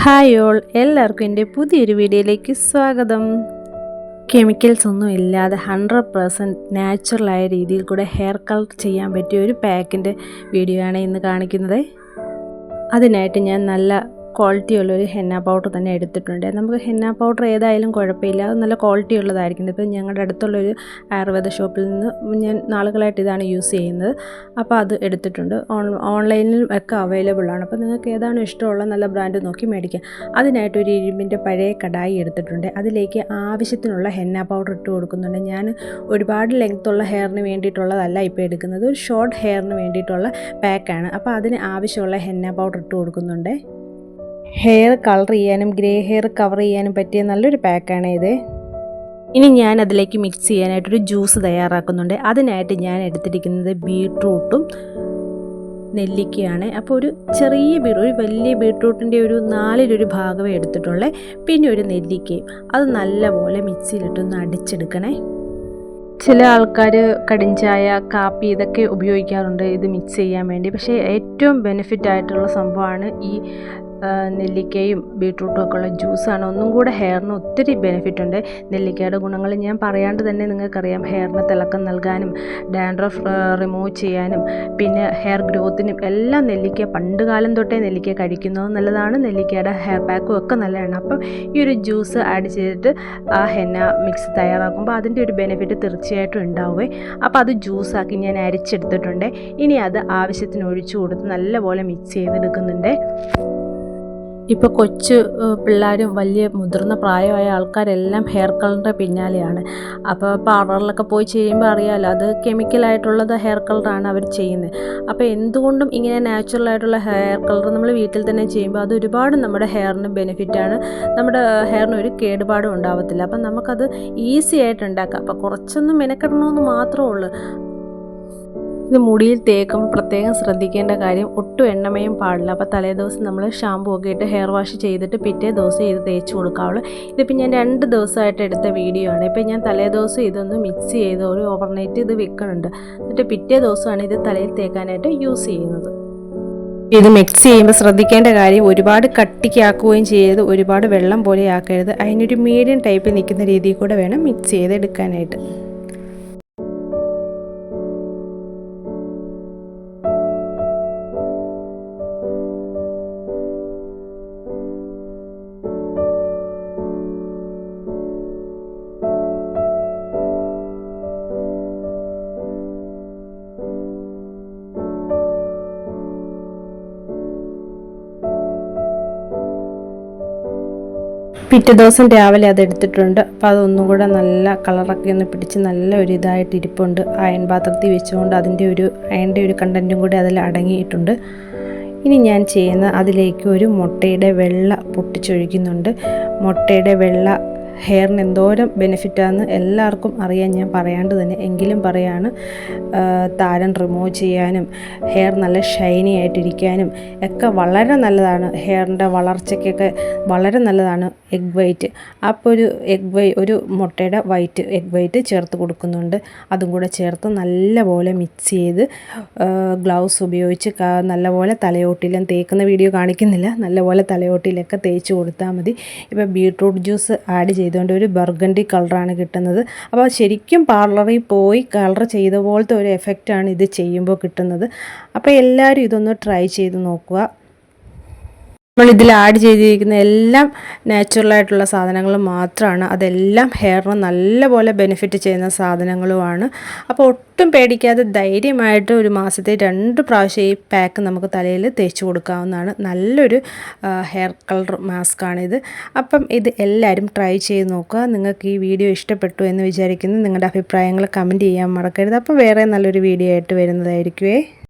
Hi all, എല്ലാവർക്കും എൻ്റെ പുതിയൊരു വീഡിയോയിലേക്ക് സ്വാഗതം. കെമിക്കൽസ് ഒന്നും ഇല്ലാതെ 100% നാച്ചുറലായ രീതിയിൽ കൂടെ ഹെയർ കളർ ചെയ്യാൻ പറ്റിയ ഒരു പാക്കിൻ്റെ വീഡിയോ ആണ് ഇന്ന് കാണിക്കുന്നത്. അതിനായിട്ട് ഞാൻ നല്ല ക്വാളിറ്റി ഉള്ളൊരു ഹെന്ന പൗഡർ തന്നെ എടുത്തിട്ടുണ്ട്. നമുക്ക് ഹെന്ന പൗഡർ ഏതായാലും കുഴപ്പമില്ല, അത് നല്ല ക്വാളിറ്റി ഉള്ളതായിരിക്കും. ഇപ്പോൾ ഞങ്ങളുടെ അടുത്തുള്ളൊരു ആയുർവേദ ഷോപ്പിൽ നിന്ന് ഞാൻ നാളുകളായിട്ട് ഇതാണ് യൂസ് ചെയ്യുന്നത്. അപ്പോൾ അത് എടുത്തിട്ടുണ്ട്. ഓൺലൈനിൽ ഒക്കെ അവൈലബിൾ ആണ്. അപ്പോൾ നിങ്ങൾക്ക് ഏതാണ് ഇഷ്ടമുള്ള നല്ല ബ്രാൻഡ് നോക്കി മേടിക്കാം. അതിനായിട്ട് ഒരു ഇരുമ്പിൻ്റെ പഴയ കടായി എടുത്തിട്ടുണ്ട്. അതിലേക്ക് ആവശ്യത്തിനുള്ള ഹെന്ന പൗഡർ ഇട്ട് കൊടുക്കുന്നുണ്ട്. ഞാൻ ഒരുപാട് ലെങ്ത്തുള്ള ഹെയറിന് വേണ്ടിയിട്ടുള്ളതല്ല ഇപ്പോൾ എടുക്കുന്നത്, ഒരു ഷോർട്ട് ഹെയറിന് വേണ്ടിയിട്ടുള്ള പാക്കാണ്. അപ്പോൾ അതിന് ആവശ്യമുള്ള ഹെന്ന പൗഡർ ഇട്ട് കൊടുക്കുന്നുണ്ട്. ഹെയർ കളർ ചെയ്യാനും ഗ്രേ ഹെയർ കവർ ചെയ്യാനും പറ്റിയ നല്ലൊരു പാക്കാണ് ഇത്. ഇനി ഞാൻ അതിലേക്ക് മിക്സ് ചെയ്യാനായിട്ടൊരു ജ്യൂസ് തയ്യാറാക്കുന്നുണ്ട്. അതിനായിട്ട് ഞാൻ എടുത്തിരിക്കുന്നത് ബീട്രൂട്ടും നെല്ലിക്കയാണ്. അപ്പോൾ ഒരു ചെറിയ ഒരു വലിയ ബീട്രൂട്ടിൻ്റെ ഒരു 4/1 ഭാഗമേ എടുത്തിട്ടുള്ളേ. പിന്നെ ഒരു നെല്ലിക്കയും, അത് നല്ലപോലെ മിക്സിയിലിട്ടൊന്ന് അടിച്ചെടുക്കണേ. ചില ആൾക്കാർ കടിഞ്ചായ, കാപ്പി ഇതൊക്കെ ഉപയോഗിക്കാറുണ്ട് ഇത് മിക്സ് ചെയ്യാൻ വേണ്ടി. പക്ഷേ ഏറ്റവും ബെനിഫിറ്റ് ആയിട്ടുള്ള സംഭവമാണ് ഈ നെല്ലിക്കയും ബീട്രൂട്ടും ഒക്കെ ഉള്ള ജ്യൂസാണ്. ഒന്നും കൂടെ ഹെയറിന് ഒത്തിരി ബെനിഫിറ്റ് ഉണ്ട്. നെല്ലിക്കയുടെ ഗുണങ്ങൾ ഞാൻ പറയാണ്ട് തന്നെ നിങ്ങൾക്കറിയാം. ഹെയറിന് തിളക്കം നൽകാനും ഡാൻഡ്രഫ് റിമൂവ് ചെയ്യാനും പിന്നെ ഹെയർ ഗ്രോത്തിനും എല്ലാം നെല്ലിക്ക പണ്ട് കാലം തൊട്ടേ നെല്ലിക്ക കഴിക്കുന്നത് നല്ലതാണ്. നെല്ലിക്കയുടെ ഹെയർ പാക്കും ഒക്കെ നല്ലതാണ്. അപ്പം ഈ ഒരു ജ്യൂസ് ആഡ് ചെയ്തിട്ട് ആ ഹെന്ന മിക്സ് തയ്യാറാക്കുമ്പോൾ അതിൻ്റെ ഒരു ബെനിഫിറ്റ് തീർച്ചയായിട്ടും ഉണ്ടാവുമേ. അപ്പോൾ അത് ജ്യൂസാക്കി ഞാൻ അരിച്ചെടുത്തിട്ടുണ്ട്. ഇനി അത് ആവശ്യത്തിന് ഒഴിച്ചു കൊടുത്ത് നല്ലപോലെ മിക്സ് ചെയ്തെടുക്കുന്നുണ്ട്. ഇപ്പോൾ കൊച്ചു പിള്ളേരും വലിയ മുതിർന്ന പ്രായമായ ആൾക്കാരെല്ലാം ഹെയർ കളറിൻ്റെ പിന്നാലെയാണ്. അപ്പോൾ പാർലറിലൊക്കെ പോയി ചെയ്യുമ്പോൾ അറിയാമല്ലോ, അത് കെമിക്കലായിട്ടുള്ളത് ഹെയർ കളറാണ് അവർ ചെയ്യുന്നത്. അപ്പോൾ എന്തുകൊണ്ടും ഇങ്ങനെ നാച്ചുറലായിട്ടുള്ള ഹെയർ കളർ നമ്മൾ വീട്ടിൽ തന്നെ ചെയ്യുമ്പോൾ അത് ഒരുപാട് നമ്മുടെ ഹെയറിന് ബെനിഫിറ്റാണ്. നമ്മുടെ ഹെയറിന് ഒരു കേടുപാടും ഉണ്ടാവത്തില്ല. അപ്പം നമുക്കത് ഈസി ആയിട്ട് ഉണ്ടാക്കാം. അപ്പോൾ കുറച്ചൊന്നും മെനക്കെടണമെന്ന് മാത്രമേ ഉള്ളൂ. ഇത് മുടിയിൽ തേക്കുമ്പോൾ പ്രത്യേകം ശ്രദ്ധിക്കേണ്ട കാര്യം, ഒട്ടും എണ്ണമയം പാടില്ല. അപ്പോൾ തലേദിവസം നമ്മൾ ഷാമ്പൂ ഒക്കെ ഇട്ട് ഹെയർ വാഷ് ചെയ്തിട്ട് പിറ്റേ ദിവസം ഇത് തേച്ച് കൊടുക്കാവുള്ളൂ. ഇതിപ്പോൾ ഞാൻ 2 ദിവസമായിട്ട് എടുത്ത വീഡിയോ ആണ്. ഇപ്പോൾ ഞാൻ തലേദിവസം ഇതൊന്ന് മിക്സ് ചെയ്ത് ഒരു ഓവർനൈറ്റ് ഇത് വെക്കുന്നുണ്ട്. എന്നിട്ട് പിറ്റേ ദിവസമാണ് ഇത് തലയിൽ തേക്കാനായിട്ട് യൂസ് ചെയ്യുന്നത്. ഇത് മിക്സ് ചെയ്യുമ്പോൾ ശ്രദ്ധിക്കേണ്ട കാര്യം, ഒരുപാട് കട്ടിക്കാക്കുകയും ചെയ്യരുത്, ഒരുപാട് വെള്ളം പോലെ ആക്കരുത്. അതിനൊരു മീഡിയം ടൈപ്പിൽ നിൽക്കുന്ന രീതിയിൽ കൂടെ വേണം മിക്സ് ചെയ്തെടുക്കാനായിട്ട്. പിറ്റേ ദിവസം രാവിലെ അതെടുത്തിട്ടുണ്ട്. അപ്പോൾ അതൊന്നും കൂടെ നല്ല കളറൊക്കെ ഒന്ന് പിടിച്ച് നല്ല ഒരു ഇതായിട്ട് ഇരിപ്പുണ്ട്. അയൺ പാത്രത്തിൽ വെച്ചുകൊണ്ട് അയണിൻ്റെ ഒരു കണ്ടൻറ്റും കൂടി അതിൽ അടങ്ങിയിട്ടുണ്ട്. ഇനി ഞാൻ ചെയ്യുന്ന അതിലേക്ക് ഒരു മുട്ടയുടെ വെള്ള പൊട്ടിച്ചൊഴിക്കുന്നുണ്ട്. മുട്ടയുടെ വെള്ള ഹെയറിന് എന്തോരം ബെനിഫിറ്റാണെന്ന് എല്ലാവർക്കും അറിയാം, ഞാൻ പറയാണ്ട് തന്നെ എങ്കിലും പറയാണ്. താരൻ റിമൂവ് ചെയ്യാനും ഹെയർ നല്ല ഷൈനി ആയിട്ടിരിക്കാനും ഒക്കെ വളരെ നല്ലതാണ്. ഹെയറിൻ്റെ വളർച്ചയ്ക്കൊക്കെ വളരെ നല്ലതാണ് എഗ് വൈറ്റ്. അപ്പോൾ ഒരു മുട്ടയുടെ എഗ് വൈറ്റ് ചേർത്ത് കൊടുക്കുന്നുണ്ട്. അതും കൂടെ ചേർത്ത് നല്ലപോലെ മിക്സ് ചെയ്ത് ഗ്ലൗസ് ഉപയോഗിച്ച് നല്ലപോലെ തലയോട്ടിലും തേക്കുന്ന വീഡിയോ കാണിക്കുന്നില്ല, നല്ലപോലെ തലയോട്ടിലൊക്കെ തേച്ച് കൊടുത്താൽ മതി. ഇപ്പോൾ ബീട്രൂട്ട് ജ്യൂസ് ആഡ് ചെയ്തുകൊണ്ട് ഒരു ബർഗണ്ടി കളറാണ് കിട്ടുന്നത്. അപ്പോൾ ശരിക്കും പാർലറിൽ പോയി കളർ ചെയ്ത പോലത്തെ ഒരു എഫക്റ്റാണ് ഇത് ചെയ്യുമ്പോൾ കിട്ടുന്നത്. അപ്പോൾ എല്ലാവരും ഇതൊന്ന് ട്രൈ ചെയ്ത് നോക്കുക. നമ്മളിതിൽ ആഡ് ചെയ്തിരിക്കുന്ന എല്ലാം നാച്ചുറലായിട്ടുള്ള സാധനങ്ങൾ മാത്രമാണ്. അതെല്ലാം ഹെയറിന് നല്ലപോലെ ബെനിഫിറ്റ് ചെയ്യുന്ന സാധനങ്ങളുമാണ്. അപ്പോൾ ഒട്ടും പേടിക്കാതെ ധൈര്യമായിട്ട് ഒരു മാസത്തെ 2 പ്രാവശ്യം ഈ പാക്ക് നമുക്ക് തലയിൽ തേച്ച് കൊടുക്കാവുന്നതാണ്. നല്ലൊരു ഹെയർ കളർ മാസ്കാണിത്. അപ്പം ഇത് എല്ലാവരും ട്രൈ ചെയ്ത് നോക്കുക. നിങ്ങൾക്ക് ഈ വീഡിയോ ഇഷ്ടപ്പെട്ടു എന്ന് വിചാരിക്കുന്നു. നിങ്ങളുടെ അഭിപ്രായങ്ങൾ കമൻറ്റ് ചെയ്യാൻ മറക്കരുത്. അപ്പോൾ വേറെ നല്ലൊരു വീഡിയോ ആയിട്ട് വരുന്നതായിരിക്കുമേ.